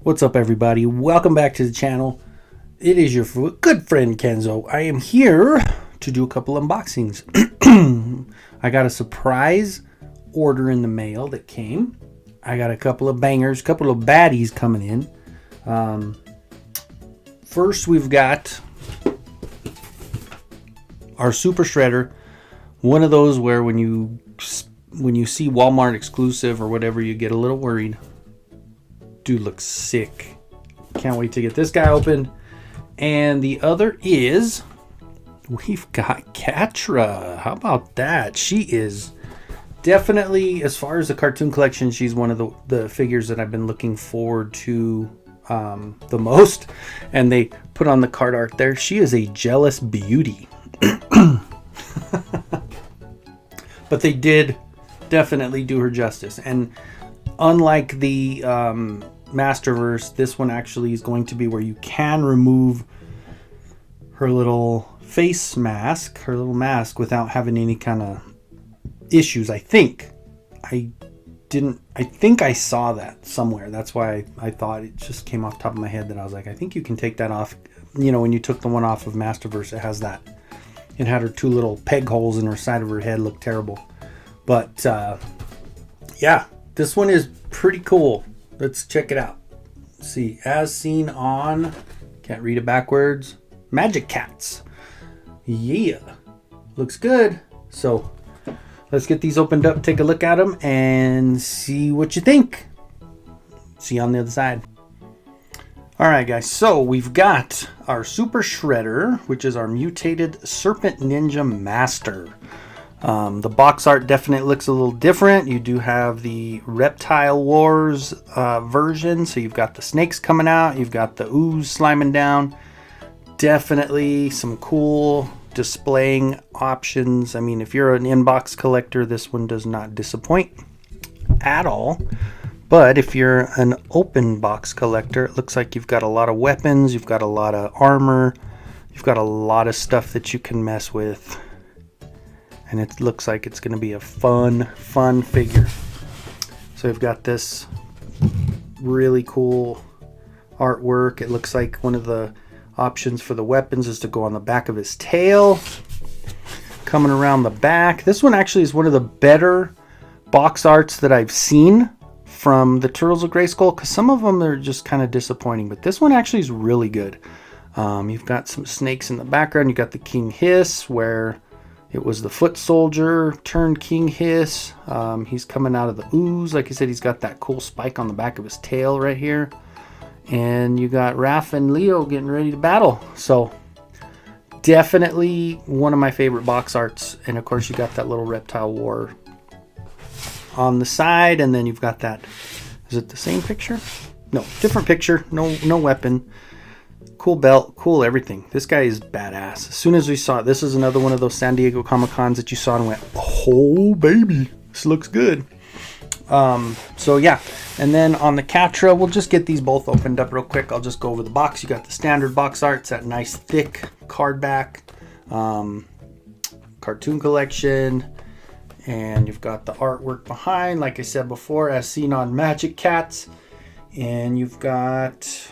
What's up, everybody? Welcome back to the channel. It is your good friend Kenzo. I am here to do a couple unboxings. I got a surprise order in the mail that came. I got a couple of bangers, a couple of baddies coming in. First, we've got our Super Shredder. One of those where when you see Walmart exclusive or whatever, you get a little worried. Dude looks sick. Can't wait to get this guy opened. And the other is, we've got Catra. How about that? She is definitely, as far as the cartoon collection, she's one of the figures that I've been looking forward to the most. And they put on the card art there. She is a jealous beauty. But they did definitely do her justice. And unlike the Masterverse, this one actually is going to be where you can remove her little face mask, her little mask, without having any kind of issues. I think I saw that somewhere. That's why I thought it just came off the top of my head that I was like, I think you can take that off. You know, when you took the one off of Masterverse, it has that. It had her two little peg holes in her side of her head, looked terrible. But yeah, this one is pretty cool. Let's check it out. Let's see, as seen on, can't read it backwards, Magic Cats. Yeah, looks good. So let's get these opened up, take a look at them, and see what you think. See you on the other side. All right, guys, so we've got our Super Shredder, which is our mutated Serpent Ninja Master. The box art definitely looks a little different. You do have the Reptile Wars version, so you've got the snakes coming out, you've got the ooze sliming down. Definitely some cool displaying options. I mean, if you're an inbox collector, this one does not disappoint at all. But if you're an open box collector, it looks like you've got a lot of weapons, you've got a lot of armor, you've got a lot of stuff that you can mess with. And it looks like it's going to be a fun figure. So we've got this really cool artwork. It looks like one of the options for the weapons is to go on the back of his tail. Coming around the back. This one actually is one of the better box arts that I've seen from the Turtles of Grayskull, because some of them are just kind of disappointing. But this one actually is really good. You've got some snakes in the background. You've got the King Hiss, where it was the foot soldier turned King Hiss. He's coming out of the ooze. Like I said, he's got that cool spike on the back of his tail right here. And you got Raph and Leo getting ready to battle. So definitely one of my favorite box arts. And of course you got that little Reptile War on the side. And then you've got that. Is it the same picture? No, different picture. No weapon. Cool belt, cool everything. This guy is badass. As soon as we saw it, this is another one of those San Diego Comic-Cons that you saw and went, oh baby, this looks good. So yeah, and then on the Catra, we'll just get these both opened up real quick. I'll just go over the box. You got the standard box art, it's that nice thick card back, cartoon collection, and you've got the artwork behind, like I said before, as seen on Magic Cats, and you've got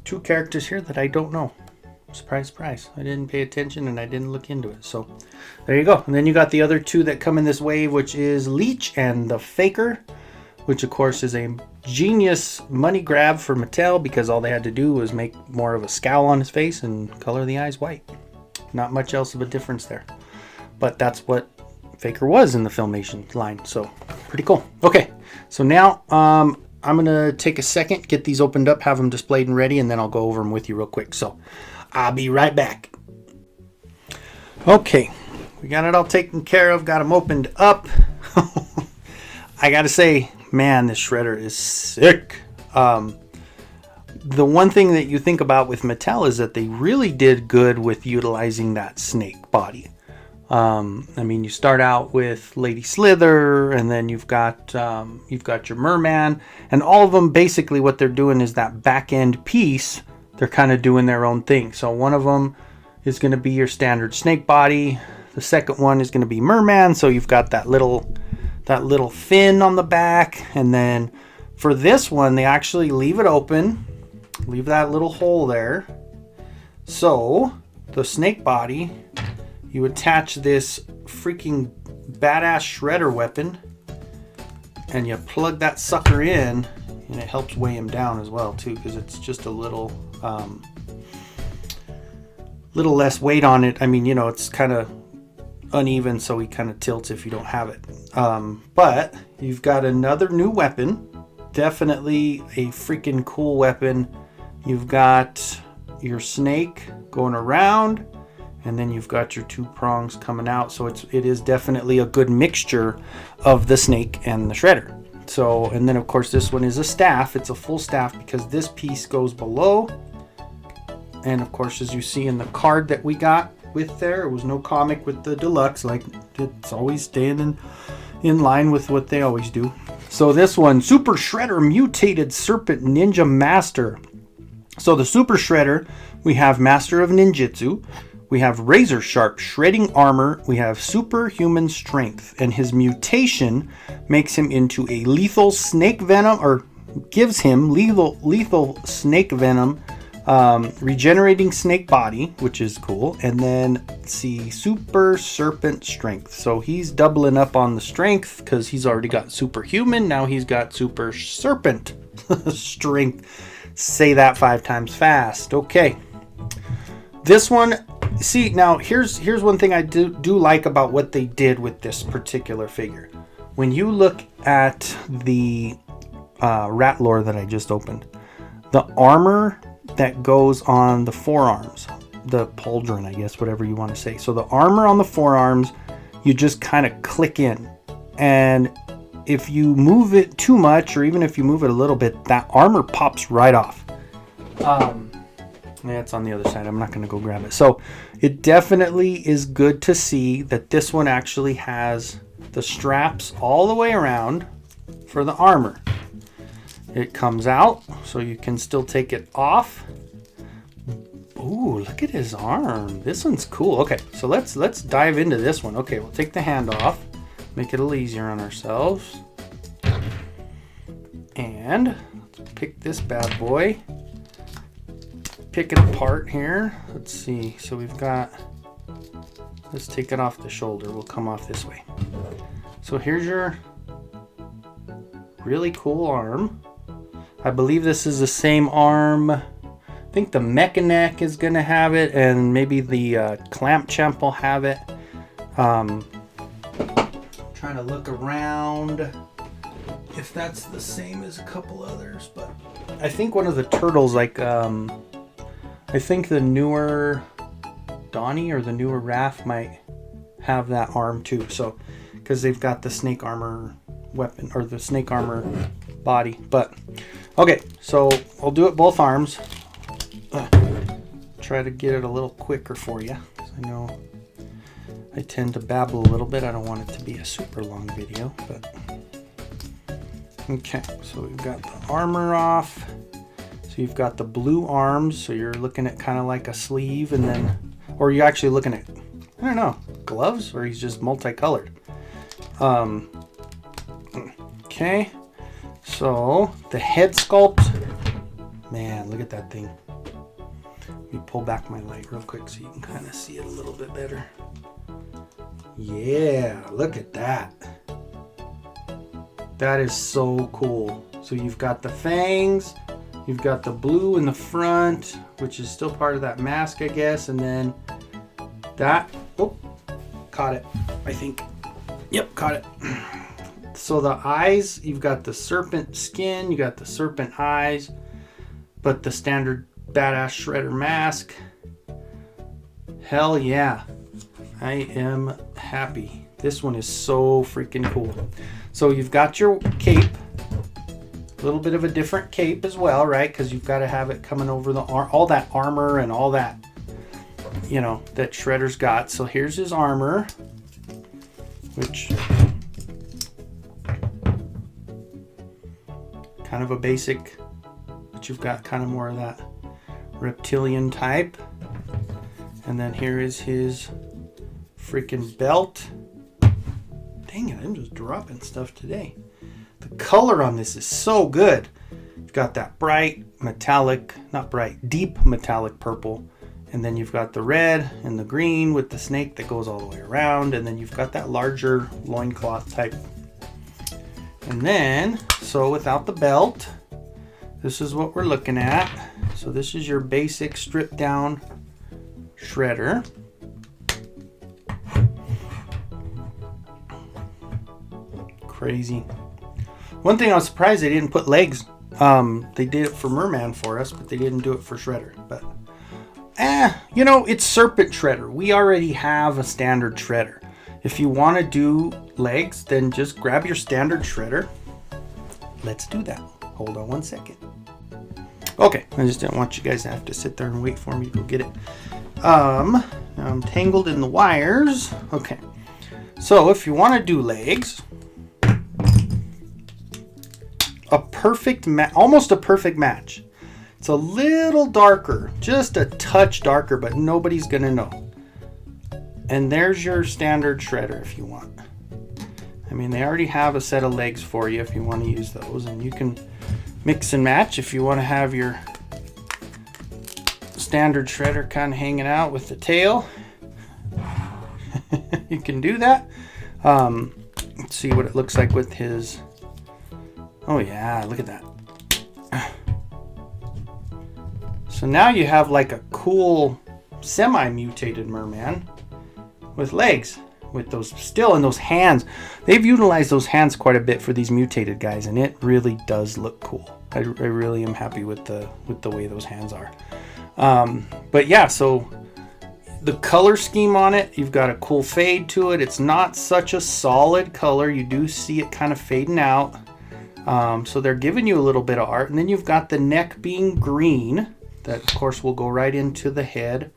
two characters here that I don't know. Surprise, surprise. I didn't pay attention and I didn't look into it. So there you go. And then you got the other two that come in this wave, which is Leech and the Faker, which of course is a genius money grab for Mattel, because all they had to do was make more of a scowl on his face and color the eyes white. Not much else of a difference there. But that's what Faker was in the Filmation line. So pretty cool. Okay, so now I'm going to take a second, get these opened up, have them displayed and ready, and then I'll go over them with you real quick. So I'll be right back. Okay, we got it all taken care of, got them opened up. I got to say, man, this shredder is sick. The one thing that you think about with Mattel is that they really did good with utilizing that snake body. I mean, you start out with Lady Slither, and then you've got your Merman, and all of them basically what they're doing is that back end piece. They're kind of doing their own thing. So one of them is going to be your standard snake body. The second one is going to be Merman. So you've got that little fin on the back, and then For this one, they actually leave it open, leave that little hole there. So the snake body, you attach this freaking badass shredder weapon and you plug that sucker in, and it helps weigh him down as well too, because it's just a little less weight on it. I mean, you know, it's kind of uneven, so he kind of tilts if you don't have it. But you've got another new weapon, definitely a freaking cool weapon. You've got your snake going around, and then you've got your 2 prongs coming out. So it is definitely a good mixture of the snake and the shredder. So, and then of course this one is a staff. It's a full staff because this piece goes below. And of course, as you see in the card that we got with there, it was no comic with the deluxe, like it's always staying in line with what they always do. So this one, Super Shredder Mutated Serpent Ninja Master. So the Super Shredder, we have Master of Ninjutsu, we have razor sharp shredding armor, we have superhuman strength, and his mutation makes him into a lethal snake venom, or gives him lethal snake venom, regenerating snake body, which is cool. And then let's see, super serpent strength. So he's doubling up on the strength because he's already got superhuman. Now he's got super serpent strength. Say that 5 times fast. Okay. This one, see, now here's one thing I do like about what they did with this particular figure. When you look at the rat lore that I just opened, the armor that goes on the forearms, the pauldron, I guess, whatever you want to say. So the armor on the forearms, you just kind of click in, and if you move it too much, or even if you move it a little bit, that armor pops right off. Yeah, it's on the other side. I'm not going to go grab it. So it definitely is good to see that this one actually has the straps all the way around for the armor. It comes out, so you can still take it off. Ooh, look at his arm. This one's cool. Okay, so let's dive into this one. Okay, we'll take the hand off, make it a little easier on ourselves. And let's pick this bad boy. Pick it apart here. Let's see. So we've got, let's take it off the shoulder. We'll come off this way. So here's your really cool arm. I believe this is the same arm. I think the Mechanic is going to have it, and maybe the Clamp Champ will have it. Trying to look around if that's the same as a couple others, but I think one of the turtles, like I think the newer Donnie or the newer Raph might have that arm too. So, because they've got the snake armor weapon, or the snake armor body. But okay, so I'll do it both arms. Try to get it a little quicker for you, because I know I tend to babble a little bit. I don't want it to be a super long video, but okay. So we've got the armor off. So you've got the blue arms, so you're looking at kind of like a sleeve, and then, or you're actually looking at, I don't know, gloves, or he's just multicolored. Okay, so the head sculpt, man, look at that thing. Let me pull back my light real quick so you can kind of see it a little bit better. Yeah, look at that. That is so cool. So you've got the fangs, you've got the blue in the front, which is still part of that mask, I guess, and then that, oh, caught it, I think. Yep, caught it. So the eyes, you've got the serpent skin, you got the serpent eyes, but the standard badass shredder mask. Hell yeah. I am happy. This one is so freaking cool. So you've got your cape, a little bit of a different cape as well, right? Because you've got to have it coming over the all that armor and all that, you know, that Shredder's got. So here's his armor, which kind of a basic, but you've got kind of more of that reptilian type. And then here is his freaking belt. Dang it, I'm just dropping stuff today. The The color on this is so good. You've got that bright metallic, not bright, deep metallic purple. And then you've got the red and the green with the snake that goes all the way around. And then you've got that larger loincloth type. And then, so without the belt, this is what we're looking at. So this is your basic stripped down shredder. Crazy. One thing I was surprised they didn't put legs. They did it for Merman for us, but they didn't do it for Shredder. But you know, it's Serpent Shredder. We already have a standard shredder. If you want to do legs, then just grab your standard shredder. Let's do that. Hold on one second. Okay, I just didn't want you guys to have to sit there and wait for me to go get it. I'm tangled in the wires. Okay, so if you want to do legs, almost a perfect match. It's a little darker, just a touch darker, but nobody's gonna know. And there's your standard shredder if you want. I mean, they already have a set of legs for you if you want to use those, and you can mix and match if you want to have your standard shredder kind of hanging out with the tail. You can do that. Let's see what it looks like with his. Oh yeah, look at that. So now you have like a cool semi-mutated merman with legs, with those still in those hands. They've utilized those hands quite a bit for these mutated guys, and it really does look cool. I really am happy with the way those hands are. But yeah, so the color scheme on it, you've got a cool fade to it. It's not such a solid color. You do see it kind of fading out. So they're giving you a little bit of art. And then you've got the neck being green. That, of course, will go right into the head.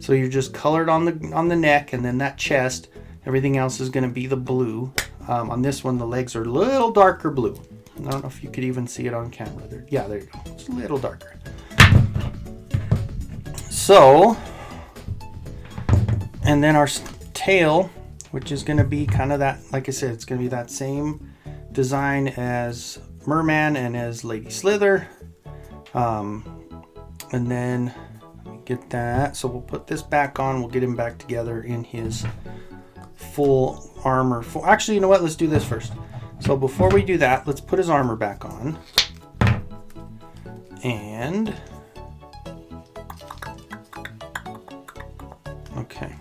So you're just colored on the neck, and then that chest. Everything else is going to be the blue. On this one, the legs are a little darker blue. I don't know if you could even see it on camera. Yeah, there you go. It's a little darker. So, and then our tail, which is going to be kind of that, like I said, it's going to be that same design as Merman and as Lady Slither. And then get that. So we'll put this back on. We'll get him back together in his full armor. Actually, you know what? Let's do this first. So before we do that, let's put his armor back on. And okay.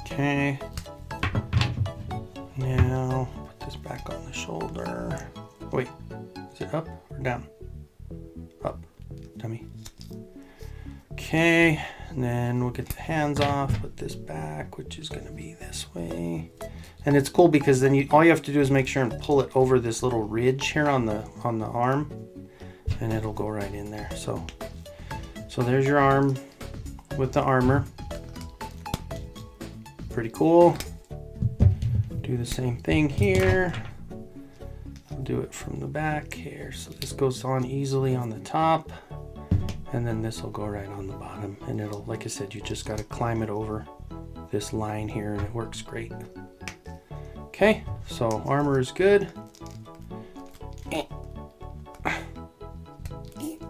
Okay. Now put this back on the shoulder. Wait, is it up or down? Up, dummy. Okay, and then we'll get the hands off, put this back, which is gonna be this way. And it's cool because then all you have to do is make sure and pull it over this little ridge here on the arm, and it'll go right in there. So there's your arm with the armor. Pretty cool. Do the same thing here. I'll do it from the back here. So this goes on easily on the top, and then this will go right on the bottom, and it'll, like I said, you just got to climb it over this line here, and it works great. Okay, so armor is good.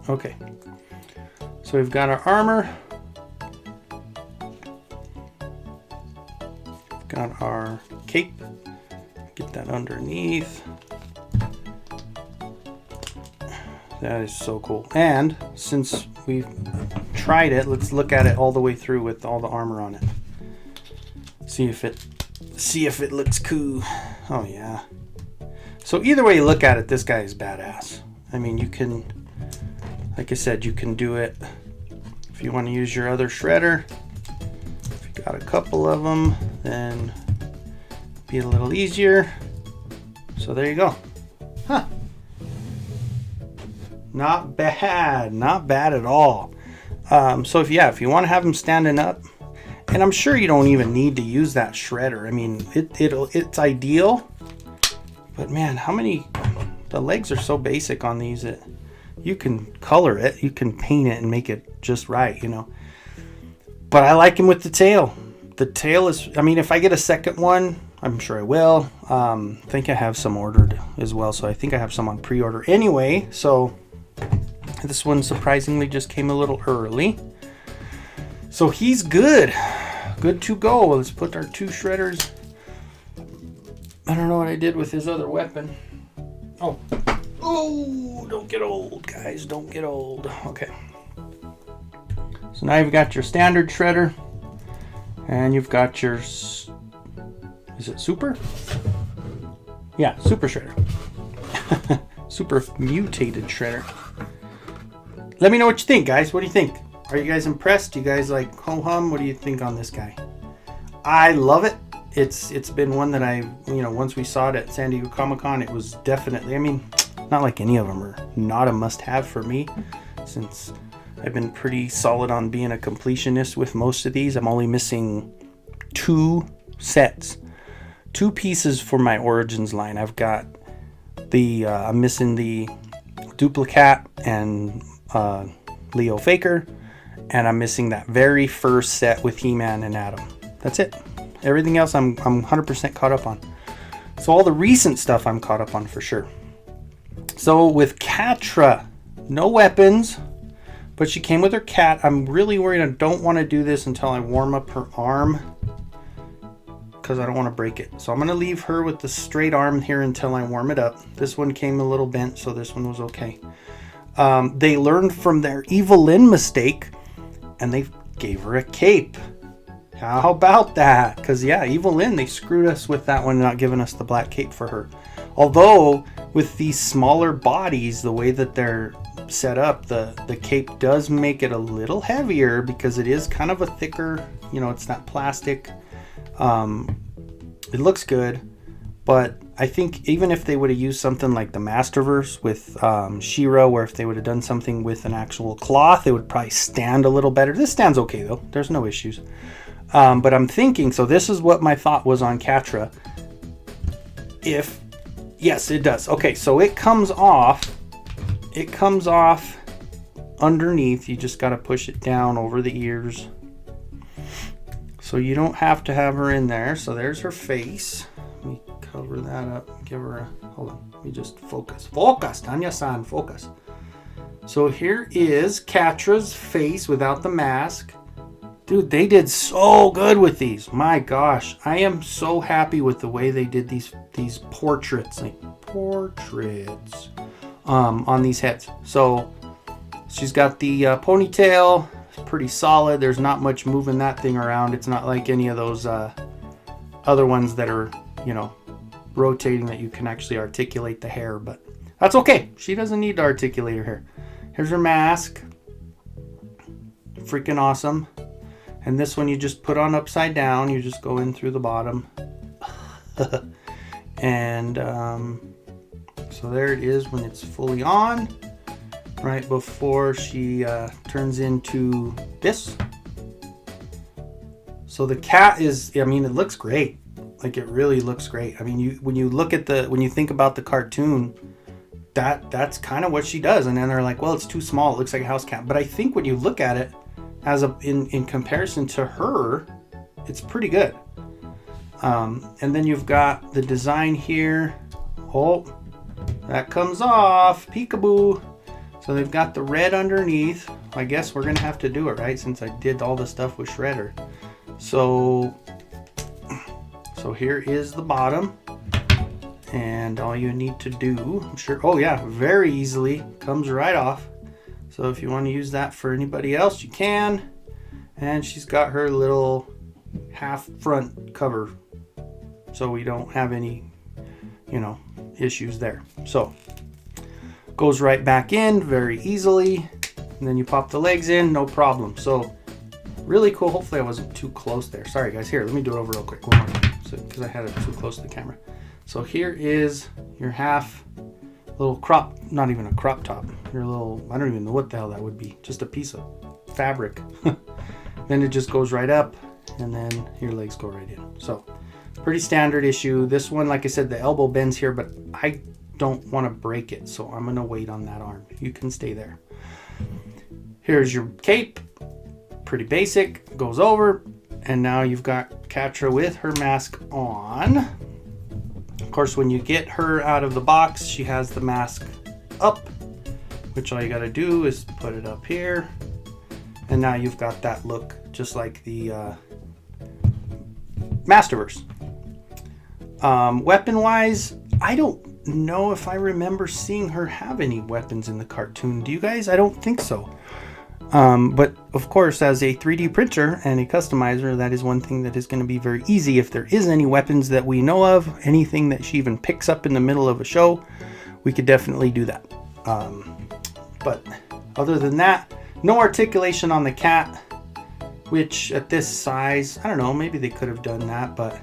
Okay, so we've got our armor. We've got our cape. Get that underneath. That is so cool. And since we've tried it, let's look at it all the way through with all the armor on it. See if it looks cool. Oh yeah. So either way you look at it, this guy is badass. I mean, you can, like I said, you can do it if you want to use your other shredder. If you got a couple of them, then be a little easier. So there you go. Huh. Not bad. Not bad at all. So if you want to have them standing up, and I'm sure you don't even need to use that shredder. I mean, it's ideal. But man, the legs are so basic on these that you can color it, you can paint it and make it just right, you know. But I like him with the tail. The tail is, I mean, if I get a second one, I'm sure I will. I think I have some ordered as well, so I think I have some on pre-order anyway. So this one surprisingly just came a little early. So he's good. Good to go. Let's put our 2 shredders. I don't know what I did with his other weapon. Oh, don't get old, guys. Don't get old. Okay. So now you've got your standard shredder. And you've got your... Is it super? Yeah, super shredder. Super mutated shredder. Let me know what you think, guys. What do you think? Are you guys impressed? Do you guys like ho-hum? What do you think on this guy? I love it. It's been one that I, once we saw it at San Diego Comic-Con, it was definitely, I mean, not like any of them are not a must-have for me, since I've been pretty solid on being a completionist with most of these. I'm only missing 2 sets, 2 pieces for my Origins line. I've got the, I'm missing the Duplicat and Leo Faker, and I'm missing that very first set with He-Man and Adam. That's it. Everything else I'm 100% caught up on. So all the recent stuff I'm caught up on for sure. So with Catra, no weapons, but she came with her cat. I'm really worried. I don't want to do this until I warm up her arm, because I don't want to break it. So I'm going to leave her with the straight arm here until I warm it up. This one came a little bent, so this one was okay. They learned from their Evelyn mistake, and they gave her a cape. How about that? Because yeah, Evelyn, they screwed us with that one, not giving us the black cape for her. Although with these smaller bodies, the way that they're set up, the cape does make it a little heavier, because it is kind of a thicker, it's not plastic. It looks good, but I think even if they would have used something like the Masterverse with She-Ra, where if they would have done something with an actual cloth, it would probably stand a little better. This stands okay though. There's no issues. But I'm thinking, so this is what my thought was on Catra. Yes, it does. Okay, so it comes off underneath. You just got to push it down over the ears. So you don't have to have her in there. So there's her face. Let me cover that up. Give her a, hold on. Let me just focus. Focus, Tanya-san, focus. So here is Catra's face without the mask. Dude, they did so good with these. My gosh, I am so happy with the way they did these portraits, on these heads. So she's got the ponytail. It's pretty solid. There's not much moving that thing around. It's not like any of those other ones that are, rotating, that you can actually articulate the hair. But that's okay. She doesn't need to articulate her hair. Here's her mask. Freaking awesome. And this one you just put on upside down. You just go in through the bottom. And so there it is when it's fully on. Right before she turns into this. So the cat is, I mean, it looks great. Like, it really looks great. I mean, when you think about the cartoon, that's kind of what she does. And then they're like, well, it's too small. It looks like a house cat. But I think when you look at it, in comparison to her, it's pretty good. And then you've got the design here. Oh, that comes off. Peekaboo. So they've got the red underneath. I guess we're gonna have to do it, right? Since I did all the stuff with Shredder. So here is the bottom. And all you need to do, I'm sure, oh yeah, very easily comes right off. So if you want to use that for anybody else, you can. And she's got her little half front cover, so we don't have any, issues there. So goes right back in very easily. And then you pop the legs in, no problem. So really cool. Hopefully I wasn't too close there. Sorry guys, here, let me do it over real quick. One more time, because I had it too close to the camera. So here is your half little crop, not even a crop top, your little, I don't even know what the hell that would be, just a piece of fabric. Then it just goes right up, and then your legs go right in. So pretty standard issue. This one, like I said, the elbow bends here, but I don't want to break it, so I'm gonna wait on that arm. You can stay there. Here's your cape, pretty basic, goes over, and now you've got Catra with her mask on. course, when you get her out of the box, she has the mask up, which all you got to do is put it up here. And now you've got that look just like the Masterverse. Weapon-wise, I don't know if I remember seeing her have any weapons in the cartoon. Do you guys? I don't think so. But of course, as a 3D printer and a customizer, that is one thing that is going to be very easy. If there is any weapons that we know of, anything that she even picks up in the middle of a show, we could definitely do that. But other than that, no articulation on the cat, which at this size, I don't know, maybe they could have done that, but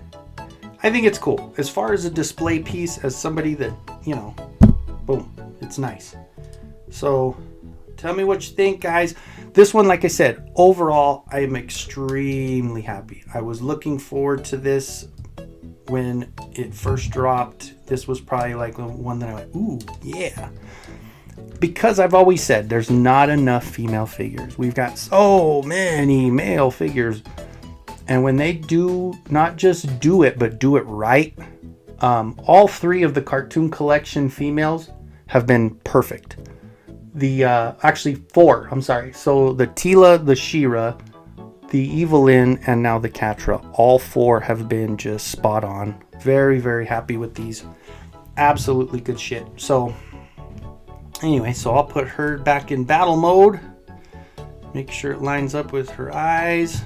I think it's cool. As far as a display piece, as somebody that, you know, boom, it's nice. So tell me what you think, guys. This one, like I said, overall, I am extremely happy. I was looking forward to this when it first dropped. This was probably like the one that I went, ooh, yeah. Because I've always said there's not enough female figures. We've got so many male figures. And when they do not just do it, but do it right, all three of the cartoon collection females have been perfect. Actually four, I'm sorry. So the Tila, the She-Ra, the Evelyn, and now the Catra, all four have been just spot on. Very, very happy with these. Absolutely good shit. So anyway, so I'll put her back in battle mode. Make sure it lines up with her eyes.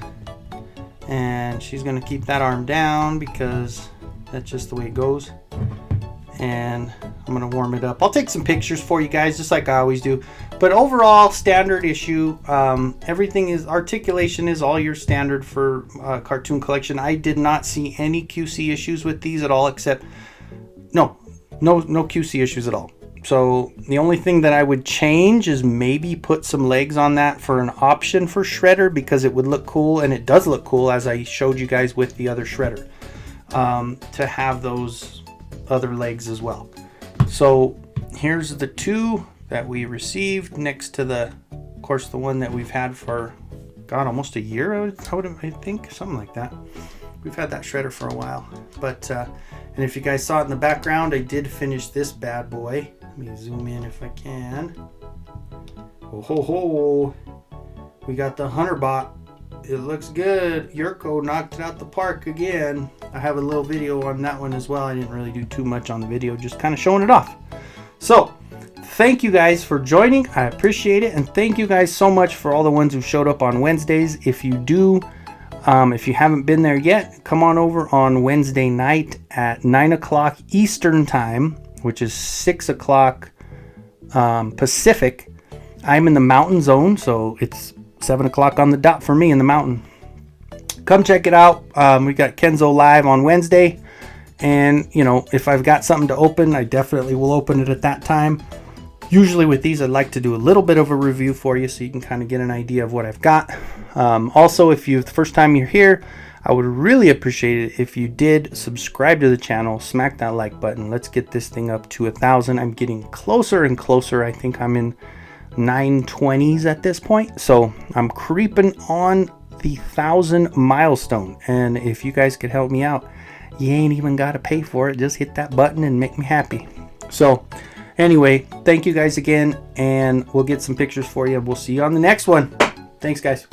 And she's going to keep that arm down because that's just the way it goes. And I'm going to warm it up. I'll take some pictures for you guys, just like I always do. But overall, standard issue. Everything is, articulation is all your standard for cartoon collection. I did not see any QC issues with these at all, except, no QC issues at all. So the only thing that I would change is maybe put some legs on that for an option for Shredder, because it would look cool, and it does look cool, as I showed you guys with the other Shredder, to have those other legs as well. So here's the two that we received next to the, of course, the one that we've had for, God, almost a year, I think, something like that. We've had that Shredder for a while. But and if you guys saw it in the background, I did finish this bad boy. Let me zoom in if I can. Oh ho ho! We got the Hunter Bot. It looks good. Yurko knocked it out the park again. I have a little video on that one as well. I didn't really do too much on the video, just kind of showing it off. So thank you guys for joining. I appreciate it, and thank you guys so much for all the ones who showed up on Wednesdays. If you do, if you haven't been there yet, come on over on Wednesday night at 9 o'clock Eastern time, which is 6 o'clock Pacific. I'm in the mountain zone, so it's 7 o'clock on the dot for me in the mountain. Come check it out. We got Kenzo live on Wednesday, and you know, if I've got something to open, I definitely will open it at that time. Usually with these, I'd like to do a little bit of a review for you so you can kind of get an idea of what I've got. Also, if the first time you're here, I would really appreciate it if you did subscribe to the channel, smack that like button. Let's get this thing up to 1,000. I'm getting closer and closer. I think I'm in 920s at this point. So I'm creeping on the 1,000 milestone. And if you guys could help me out, you ain't even got to pay for it. Just hit that button and make me happy. So anyway, thank you guys again, and we'll get some pictures for you. We'll see you on the next one. Thanks, guys.